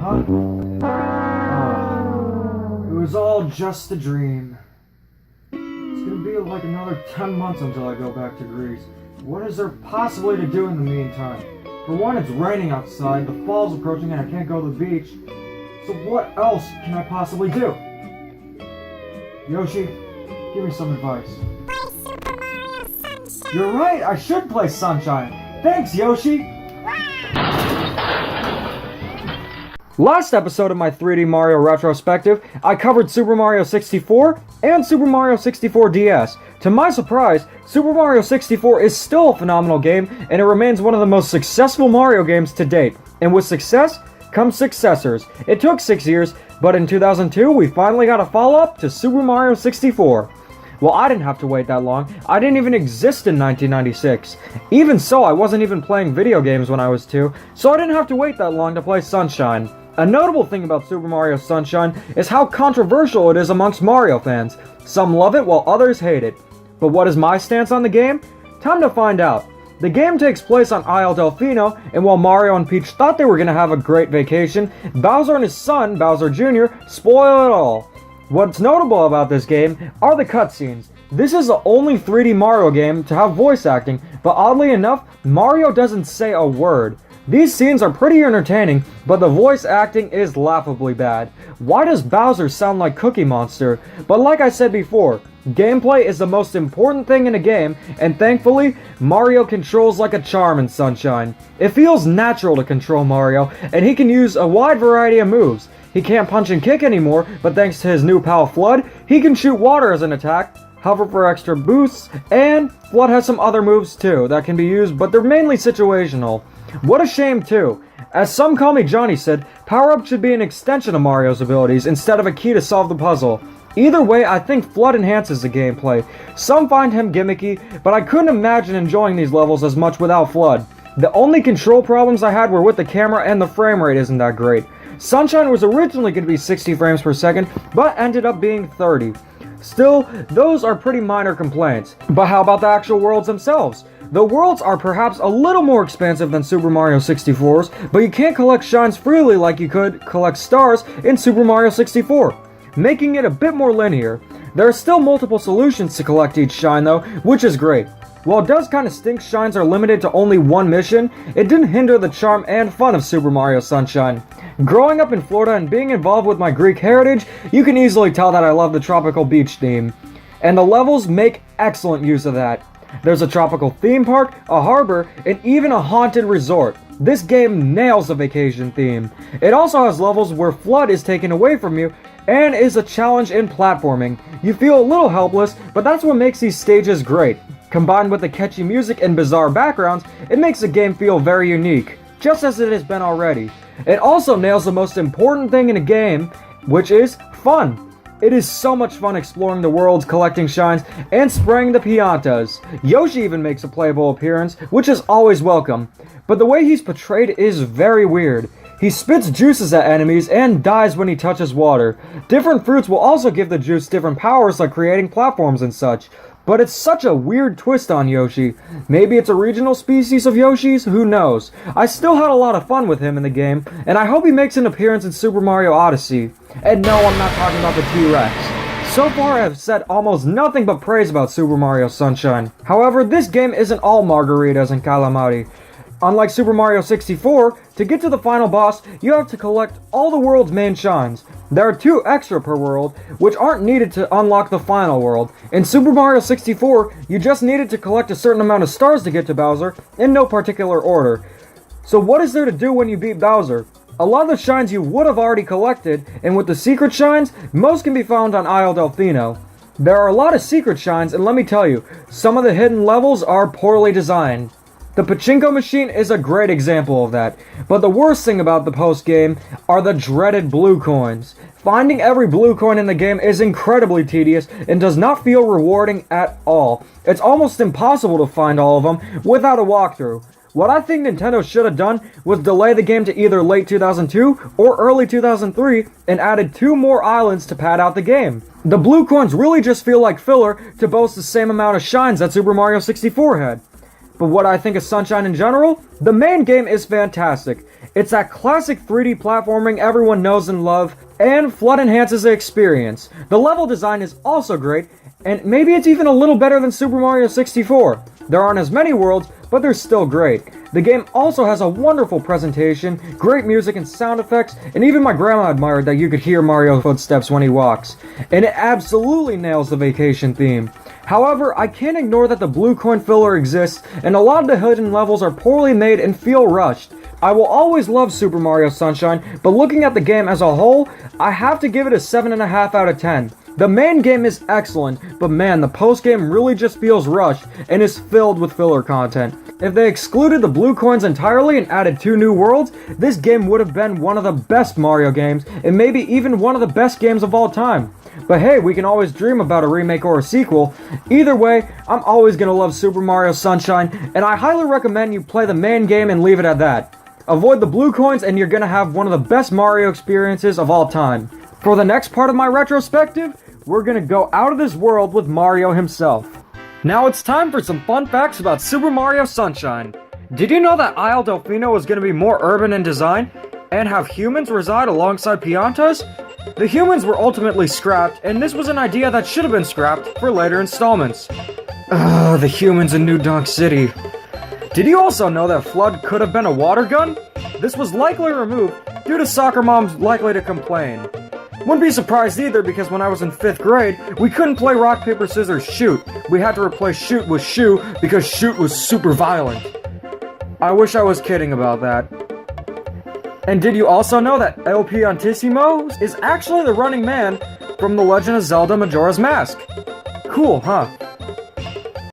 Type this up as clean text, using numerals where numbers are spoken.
Huh? It was all just a dream. It's gonna be like another 10 months until I go back to Greece. What is there possibly to do in the meantime? For one, it's raining outside, the fall's approaching, and I can't go to the beach. So what else can I possibly do? Yoshi, give me some advice. Play Super Mario Sunshine. You're right, I should play Sunshine. Thanks, Yoshi! Last episode of my 3D Mario retrospective, I covered Super Mario 64 and Super Mario 64 DS. To my surprise, Super Mario 64 is still a phenomenal game, and it remains one of the most successful Mario games to date. And with success comes successors. It took 6 years, but in 2002 we finally got a follow-up to Super Mario 64. Well, I didn't have to wait that long. I didn't even exist in 1996. Even so, I wasn't even playing video games when I was 2, so I didn't have to wait that long to play Sunshine. A notable thing about Super Mario Sunshine is how controversial it is amongst Mario fans. Some love it while others hate it. But what is my stance on the game? Time to find out. The game takes place on Isle Delfino, and while Mario and Peach thought they were going to have a great vacation, Bowser and his son, Bowser Jr., spoil it all. What's notable about this game are the cutscenes. This is the only 3D Mario game to have voice acting, but oddly enough, Mario doesn't say a word. These scenes are pretty entertaining, but the voice acting is laughably bad. Why does Bowser sound like Cookie Monster? But like I said before, gameplay is the most important thing in a game, and thankfully, Mario controls like a charm in Sunshine. It feels natural to control Mario, and he can use a wide variety of moves. He can't punch and kick anymore, but thanks to his new pal Flood, he can shoot water as an attack, hover for extra boosts, and Flood has some other moves too that can be used, but they're mainly situational. What a shame too. As Some Call Me Johnny said, power-up should be an extension of Mario's abilities instead of a key to solve the puzzle. Either way, I think Flood enhances the gameplay. Some find him gimmicky, but I couldn't imagine enjoying these levels as much without Flood. The only control problems I had were with the camera, and the frame rate isn't that great. Sunshine was originally going to be 60 frames per second, but ended up being 30. Still, those are pretty minor complaints. But how about the actual worlds themselves? The worlds are perhaps a little more expansive than Super Mario 64's, but you can't collect shines freely like you could collect stars in Super Mario 64, making it a bit more linear. There are still multiple solutions to collect each shine though, which is great. While it does kinda stink shines are limited to only one mission, it didn't hinder the charm and fun of Super Mario Sunshine. Growing up in Florida and being involved with my Greek heritage, you can easily tell that I love the tropical beach theme. And the levels make excellent use of that. There's a tropical theme park, a harbor, and even a haunted resort. This game nails the vacation theme. It also has levels where Flood is taken away from you, and is a challenge in platforming. You feel a little helpless, but that's what makes these stages great. Combined with the catchy music and bizarre backgrounds, it makes the game feel very unique, just as it has been already. It also nails the most important thing in a game, which is fun. It is so much fun exploring the worlds, collecting shines, and spraying the piantas. Yoshi even makes a playable appearance, which is always welcome. But the way he's portrayed is very weird. He spits juices at enemies and dies when he touches water. Different fruits will also give the juice different powers like creating platforms and such. But it's such a weird twist on Yoshi. Maybe it's a regional species of Yoshis, who knows. I still had a lot of fun with him in the game, and I hope he makes an appearance in Super Mario Odyssey. And no, I'm not talking about the T-Rex. So far I have said almost nothing but praise about Super Mario Sunshine. However, this game isn't all margaritas and calamari. Unlike Super Mario 64, to get to the final boss, you have to collect all the world's main shines. There are 2 extra per world, which aren't needed to unlock the final world. In Super Mario 64, you just needed to collect a certain amount of stars to get to Bowser, in no particular order. So what is there to do when you beat Bowser? A lot of the shines you would have already collected, and with the secret shines, most can be found on Isle Delfino. There are a lot of secret shines, and let me tell you, some of the hidden levels are poorly designed. The pachinko machine is a great example of that, but the worst thing about the post-game are the dreaded blue coins. Finding every blue coin in the game is incredibly tedious and does not feel rewarding at all. It's almost impossible to find all of them without a walkthrough. What I think Nintendo should have done was delay the game to either late 2002 or early 2003 and added 2 more islands to pad out the game. The blue coins really just feel like filler to boast the same amount of shines that Super Mario 64 had. But what I think of Sunshine in general, the main game is fantastic. It's that classic 3D platforming everyone knows and loves, and Flood enhances the experience. The level design is also great, and maybe it's even a little better than Super Mario 64. There aren't as many worlds, but they're still great. The game also has a wonderful presentation, great music and sound effects, and even my grandma admired that you could hear Mario's footsteps when he walks. And it absolutely nails the vacation theme. However, I can't ignore that the blue coin filler exists, and a lot of the hidden levels are poorly made and feel rushed. I will always love Super Mario Sunshine, but looking at the game as a whole, I have to give it a 7.5 out of 10. The main game is excellent, but man, the post-game really just feels rushed and is filled with filler content. If they excluded the blue coins entirely and added 2 new worlds, this game would have been one of the best Mario games, and maybe even one of the best games of all time. But hey, we can always dream about a remake or a sequel. Either way, I'm always gonna love Super Mario Sunshine, and I highly recommend you play the main game and leave it at that. Avoid the blue coins and you're gonna have one of the best Mario experiences of all time. For the next part of my retrospective, we're gonna go out of this world with Mario himself. Now it's time for some fun facts about Super Mario Sunshine. Did you know that Isle Delfino was gonna be more urban in design and have humans reside alongside Piantas? The humans were ultimately scrapped, and this was an idea that should have been scrapped for later installments. Ugh, the humans in New Donk City. Did you also know that Flood could have been a water gun? This was likely removed due to soccer moms likely to complain. Wouldn't be surprised either because when I was in 5th grade, we couldn't play rock, paper, scissors, shoot. We had to replace shoot with shoe because shoot was super violent. I wish I was kidding about that. And did you also know that El Piantissimo is actually the running man from The Legend of Zelda Majora's Mask? Cool, huh?